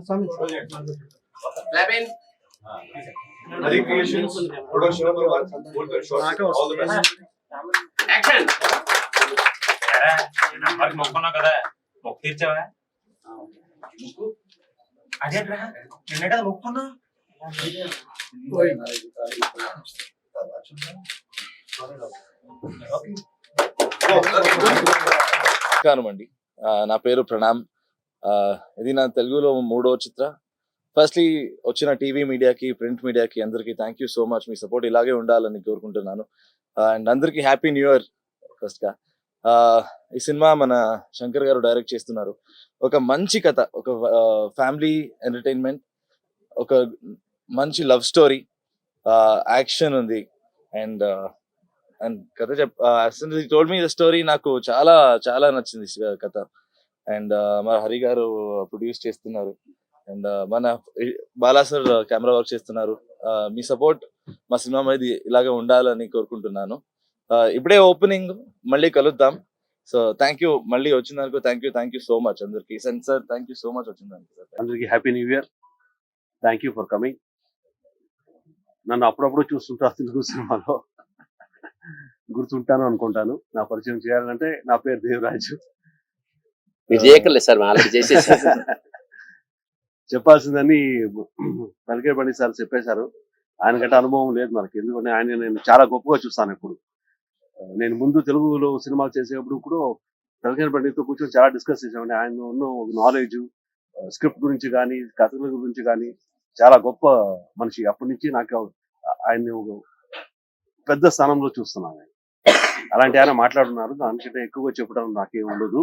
Clapping. Hari Creations, production number 1, Woolworth Shorts. All the best. Action. నెంబర్కి మొక్కున్నావు కదా, మొక్కు తీర్చావా? అదేట్రా నిన్నే కదా మొక్కున్నా. నమస్కారం అండి, నా పేరు ప్రణామ్. ఇది నా తెలుగులో 3వ చిత్ర. ఫస్ట్లీ వచ్చిన టీవీ మీడియాకి, ప్రింట్ మీడియాకి అందరికీ thank you so much. Me support ఇలాగే ఉండాలని కోరుకుంటున్నాను. అండ్ అందరికీ హ్యాపీ న్యూ ఇయర్. ఫస్ట్గా ఈ సినిమా మన శంకర్ గారు డైరెక్ట్ చేస్తున్నారు. ఒక మంచి కథ, ఒక ఫ్యామిలీ ఎంటర్టైన్మెంట్, ఒక మంచి లవ్ స్టోరీ, యాక్షన్ ఉంది. అండ్ అండ్ కథ టోల్డ్ మీ ద స్టోరీ. నాకు చాలా చాలా నచ్చింది కథ. అండ్ మన హరి గారు ప్రొడ్యూస్ చేస్తున్నారు. అండ్ మన బాలా సార్ కెమెరా వర్క్ చేస్తున్నారు. మీ సపోర్ట్ మా సినిమా మీద ఇలాగే ఉండాలని కోరుకుంటున్నాను. ఇప్పుడే ఓపెనింగ్, మళ్ళీ కలుద్దాం. సో థ్యాంక్ యూ, మళ్ళీ వచ్చినందుకు థ్యాంక్ యూ సో మచ్ అందరికి. Sir thank you so much వచ్చినందుకు. అందరికి happy new year. Thank you for coming. నన్ను అప్పుడప్పుడు చూస్తుంటారు తెలుగు సినిమాలో, గుర్తుంటాను అనుకుంటాను. నా పరిచయం చేయాలంటే నా పేరు దేవరాజు. చెప్పాల్సిందని పలికే బండి సార్ చెప్పేశారు. ఆయనకంటే అనుభవం లేదు మనకి, ఎందుకంటే ఆయన నేను చాలా గొప్పగా చూస్తాను. ఇప్పుడు నేను ముందు తెలుగులో సినిమాలు చేసేటప్పుడు కూడా పలికే బండితో కూర్చొని చాలా డిస్కస్ చేసామండి. ఆయన ఉన్న నాలెడ్జ్, స్క్రిప్ట్ గురించి కానీ, కథల గురించి కానీ చాలా గొప్ప మనిషి. అప్పటి నుంచి నాకు ఆయన్ని పెద్ద స్థానంలో చూస్తున్నాను. అలాంటి ఆయన మాట్లాడుతున్నారు. దానికంటే ఎక్కువగా చెప్పడం నాకేం ఉండదు.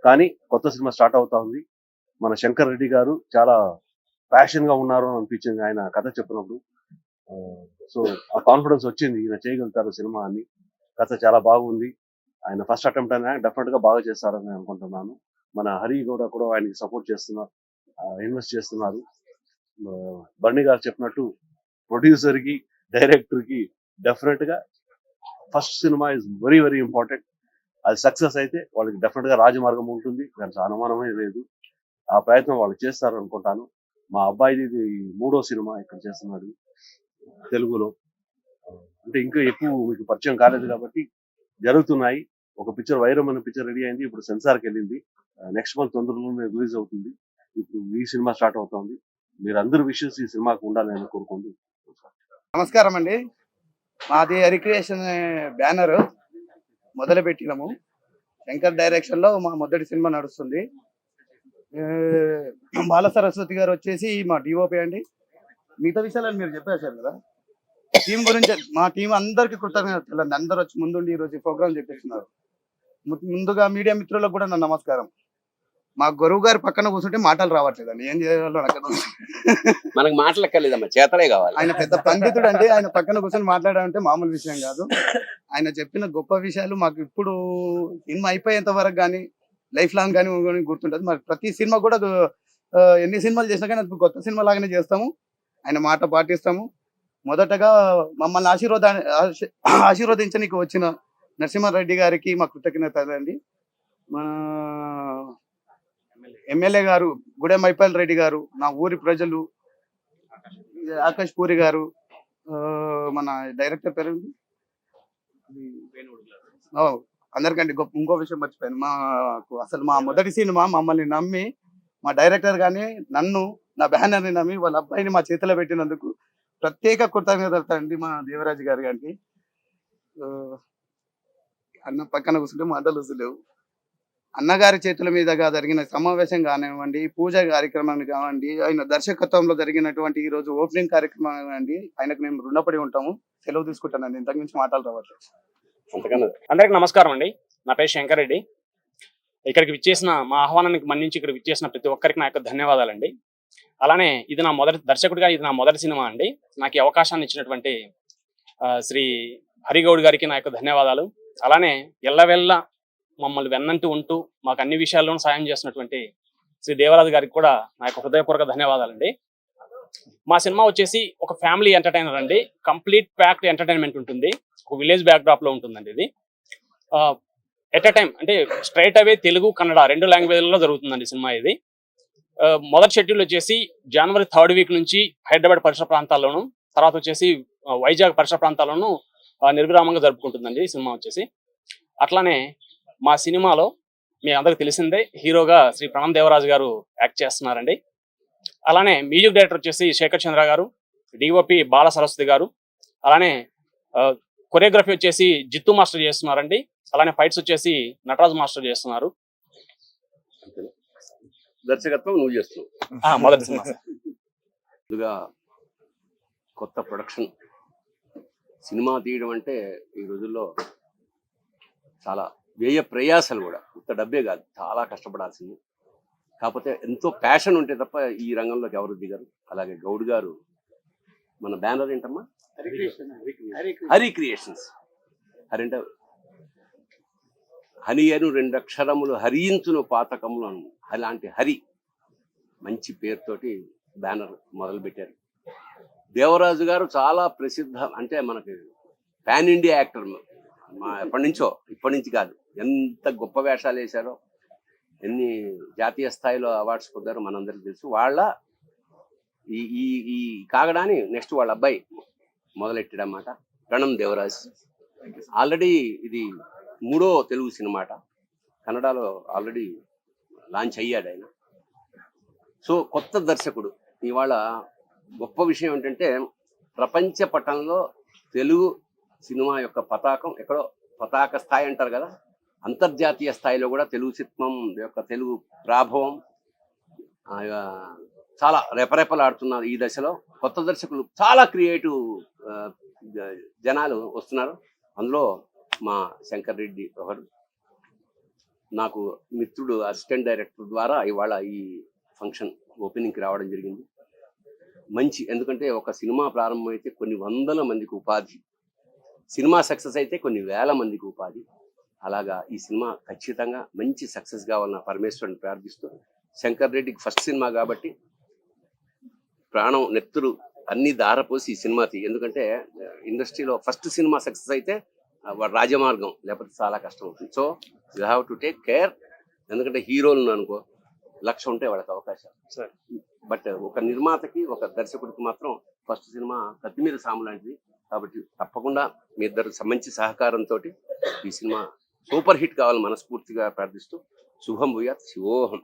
కానీ కొత్త సినిమా స్టార్ట్ అవుతా ఉంది. మన శంకర్ రెడ్డి గారు చాలా ప్యాషన్ గా ఉన్నారు అని అనిపించింది ఆయన కథ చెప్పినప్పుడు. సో ఆ కాన్ఫిడెన్స్ వచ్చింది, ఈయన చేయగలుగుతారు సినిమా అని. కథ చాలా బాగుంది. ఆయన ఫస్ట్ అటెంప్ట్ అయినా డెఫినెట్ గా బాగా చేస్తారని అనుకుంటున్నాను. మన హరి కూడా ఆయనకి సపోర్ట్ చేస్తున్నారు, ఇన్వెస్ట్ చేస్తున్నారు. బండి గారు చెప్పినట్టు ప్రొడ్యూసర్ కి, డైరెక్టర్ కి డెఫినెట్ గా first cinema is very very important. అది సక్సెస్ అయితే వాళ్ళకి డెఫినెట్ గా రాజమార్గం ఉంటుంది, దానికి అనుమానమే లేదు. ఆ ప్రయత్నం వాళ్ళు చేస్తారు అనుకుంటాను. మా అబ్బాయిది 3వ సినిమా ఇక్కడ చేస్తున్నాడు తెలుగులో. అంటే ఇంకా ఎక్కువ మీకు పరిచయం కాలేదు కాబట్టి జరుగుతున్నాయి. ఒక పిక్చర్ వైరం అనే పిక్చర్ రెడీ అయింది, ఇప్పుడు సెన్సార్కి వెళ్ళింది. నెక్స్ట్ మంత్ తొందరలోనే రిలీజ్ అవుతుంది. ఇప్పుడు ఈ సినిమా స్టార్ట్ అవుతుంది. మీరు అందరూ విషయస్ ఈ సినిమాకు ఉండాలని కోరుకోండి. నమస్కారం అండి. మాది హరిక్రియేషన్ బ్యానర్ మొదలు పెట్టినాము. శంకర్ డైరెక్షన్ లో మా మొదటి సినిమా నడుస్తుంది. బాల సరస్వతి గారు వచ్చేసి మా డిఓపి అండి. మిగతా విషయాలను మీరు చెప్పేశారు కదా. టీం గురించి మా టీం అందరికి కృతజ్ఞతలు. అందరూ వచ్చి ముందుండి ఈరోజు ప్రోగ్రామ్ చెప్పేస్తున్నారు. ముందుగా మీడియా మిత్రులకు కూడా నా నమస్కారం. మా గురువు గారి పక్కన కూర్చుంటే మాటలు రావట్లేదండి, ఏం చేయాలో నాకు మనకు మాటలక్కర్లేదమ్మా, చేతలే కావాలి. ఆయన పెద్ద పండితుడు అండి. ఆయన పక్కన కూర్చొని మాట్లాడాలంటే మామూలు విషయం కాదు. ఆయన చెప్పిన గొప్ప విషయాలు మాకు ఇప్పుడు సినిమా అయిపోయేంత వరకు కానీ, లైఫ్ లాంగ్ కానీ గుర్తుంటుంది. మరి ప్రతి సినిమా కూడా ఎన్ని సినిమాలు చేసినా కానీ అది కొత్త సినిమా లాగానే చేస్తాము. ఆయన మాట పాటిస్తాము. మొదటగా మమ్మల్ని ఆశీర్వదించడానికి వచ్చిన నరసింహారెడ్డి గారికి మా కృతజ్ఞతలు అండి. మన ఎమ్మెల్యే గారు గుడెం మైపాల్ రెడ్డి గారు, నా ఊరి ప్రజలు, ఆకాష్ పూరి గారు, మన డైరెక్టర్ పేరు అందరికంటే గొప్ప. ఇంకో విషయం మర్చిపోయాను, మాకు అసలు మా మొదటి సినిమా మమ్మల్ని నమ్మి మా డైరెక్టర్ కానీ నన్ను, నా బ్యానర్ని నమ్మి వాళ్ళ అబ్బాయిని మా చేతిలో పెట్టినందుకు ప్రత్యేక కృతజ్ఞతలు అండి మా దేవరాజు గారి గారికి. అన్న పక్కన కూర్చుంటే మాటలు వస్తలేవు. అన్నగారి చేతుల మీదుగా జరిగిన సమావేశం కానివ్వండి, పూజ కార్యక్రమం కానివ్వండి, ఆయన దర్శకత్వంలో జరిగినటువంటి ఈ రోజు ఓపెనింగ్ కార్యక్రమం కానివ్వండి, ఆయనకు మేము రుణపడి ఉంటాము. సెలవు తీసుకుంటానండి, ఇంతకు మించి మాటలు రావట్లేదు. అందరికి నమస్కారం అండి. నా పేరు శంకర్ రెడ్డి. ఇక్కడికి విచ్చేసిన, మా ఆహ్వానానికి మన్నించి ఇక్కడ విచ్చేసిన ప్రతి ఒక్కరికి నా యొక్క ధన్యవాదాలండి. అలానే ఇది నా మొదటి దర్శకుడిగా ఇది నా మొదటి సినిమా అండి. నాకు ఈ అవకాశాన్ని ఇచ్చినటువంటి శ్రీ హరిగౌడ్ గారికి నా యొక్క ధన్యవాదాలు. అలానే ఎల్లవెల్ల మమ్మల్ని వెన్నంటూ ఉంటూ మాకు అన్ని విషయాల్లోనూ సాయం చేస్తున్నటువంటి శ్రీ దేవరాజు గారికి కూడా నా యొక్క హృదయపూర్వక ధన్యవాదాలండి. మా సినిమా వచ్చేసి ఒక ఫ్యామిలీ ఎంటర్టైనర్ అండి. కంప్లీట్ ప్యాక్డ్ ఎంటర్టైన్మెంట్ ఉంటుంది. ఒక విలేజ్ బ్యాక్డ్రాప్ లో ఉంటుందండి. ఇది ఎట్ ఎ టైం అంటే స్ట్రైట్ అవే తెలుగు, కన్నడ 2 లాంగ్వేజ్లలో జరుగుతుందండి సినిమా. ఇది మొదటి షెడ్యూల్ వచ్చేసి జనవరి 3rd వీక్ నుంచి హైదరాబాద్ పరిసర ప్రాంతాల్లోను, తర్వాత వచ్చేసి వైజాగ్ పరిసర ప్రాంతాల్లోనూ నిర్విరామంగా జరుపుకుంటుందండి ఈ సినిమా వచ్చేసి. అట్లానే మా సినిమాలో మీ అందరికి తెలిసిందే హీరోగా శ్రీ ప్రణమ్ దేవరాజు గారు యాక్ట్ చేస్తున్నారండి. అలానే మ్యూజిక్ డైరెక్టర్ వచ్చేసి శేఖర్ చంద్ర గారు, డిఓపి బాల సరస్వతి గారు, అలానే కొరియోగ్రఫీ వచ్చేసి జిత్తు మాస్టర్ చేస్తున్నారండి. అలానే ఫైట్స్ వచ్చేసి నటరాజ్ మాస్టర్ చేస్తున్నారు. దర్శకత్వం నువ్వు చేస్తున్నావు. మొదటి సినిమా ముందుగా కొత్త ప్రొడక్షన్ సినిమా తీయడం అంటే ఈ రోజుల్లో చాలా వ్యయ ప్రయాసాలు కూడా, ఇంత డబ్బే కాదు, చాలా కష్టపడాల్సింది. కాకపోతే ఎంతో ప్యాషన్ ఉంటే తప్ప ఈ రంగంలోకి ఎవరు దిగరు. అలాగే గౌడ్ గారు, మన బ్యానర్ ఏంటమ్మా? హరి క్రియేషన్స్. హరి అంటే హని అను 2 అక్షరములు హరించును పాతకములు అను, అలాంటి హరి మంచి పేరుతోటి బ్యానర్ మొదలుపెట్టారు. దేవరాజు గారు చాలా ప్రసిద్ధ, అంటే మనకి పాన్ ఇండియా యాక్టర్. ఇప్పటి నుంచి కాదు, ఎంత గొప్ప వేషాలు వేశారో, ఎన్ని జాతీయ స్థాయిలో అవార్డ్స్ పొందారో మనందరికీ తెలుసు. వాళ్ళ ఈ కాగడాని నెక్స్ట్ వాళ్ళ అబ్బాయి మొదలెట్టాడన్నమాట, ప్రణమ్ దేవరాజ్. ఆల్రెడీ ఇది 3వ తెలుగు సినిమాట, కన్నడలో ఆల్రెడీ లాంచ్ అయ్యాడు ఆయన. సో కొత్త దర్శకుడు. ఇవాళ గొప్ప విషయం ఏంటంటే ప్రపంచ పటంలో తెలుగు సినిమా యొక్క పతాకం ఎక్కడో, పతాక స్థాయి అంటారు కదా, అంతర్జాతీయ స్థాయిలో కూడా తెలుగు సినిమా యొక్క తెలుగు ప్రాభవం చాలా రెపరెపలాడుతున్నారు. ఈ దశలో కొత్త దర్శకులు చాలా క్రియేటివ్ జనాలు వస్తున్నారు. అందులో మా శంకర్ రెడ్డి ఒకరు, నాకు మిత్రుడు, అసిస్టెంట్ డైరెక్టర్ ద్వారా ఇవాళ ఈ ఫంక్షన్ ఓపెనింగ్కి రావడం జరిగింది. మంచి, ఎందుకంటే ఒక సినిమా ప్రారంభమైతే కొన్ని 100 మందికి ఉపాధి, సినిమా సక్సెస్ అయితే కొన్ని 1000 మందికి ఉపాధి. అలాగా ఈ సినిమా ఖచ్చితంగా మంచి సక్సెస్ కావాలని పరమేశ్వరుని ప్రార్థిస్తూ, శంకర్ రెడ్డికి ఫస్ట్ సినిమా కాబట్టి ప్రాణం నెత్తురు అన్ని దారపోసి ఈ సినిమా ఎందుకంటే ఇండస్ట్రీలో ఫస్ట్ సినిమా సక్సెస్ అయితే వాడు రాజమార్గం, లేకపోతే చాలా కష్టం అవుతుంది. So you have to take care. ఎందుకంటే హీరోలు అనుకో 1,00,000 ఉంటే వాళ్ళకి అవకాశాలు, బట్ ఒక నిర్మాతకి, ఒక దర్శకుడికి మాత్రం ఫస్ట్ సినిమా కత్తి మీద సాము లాంటిది. కాబట్టి తప్పకుండా మీ ఇద్దరు మంచి సహకారంతో ఈ సినిమా సూపర్ హిట్ కావాలని మనస్ఫూర్తిగా ప్రార్థిస్తూ శుభం భూయాత్. శివోహం.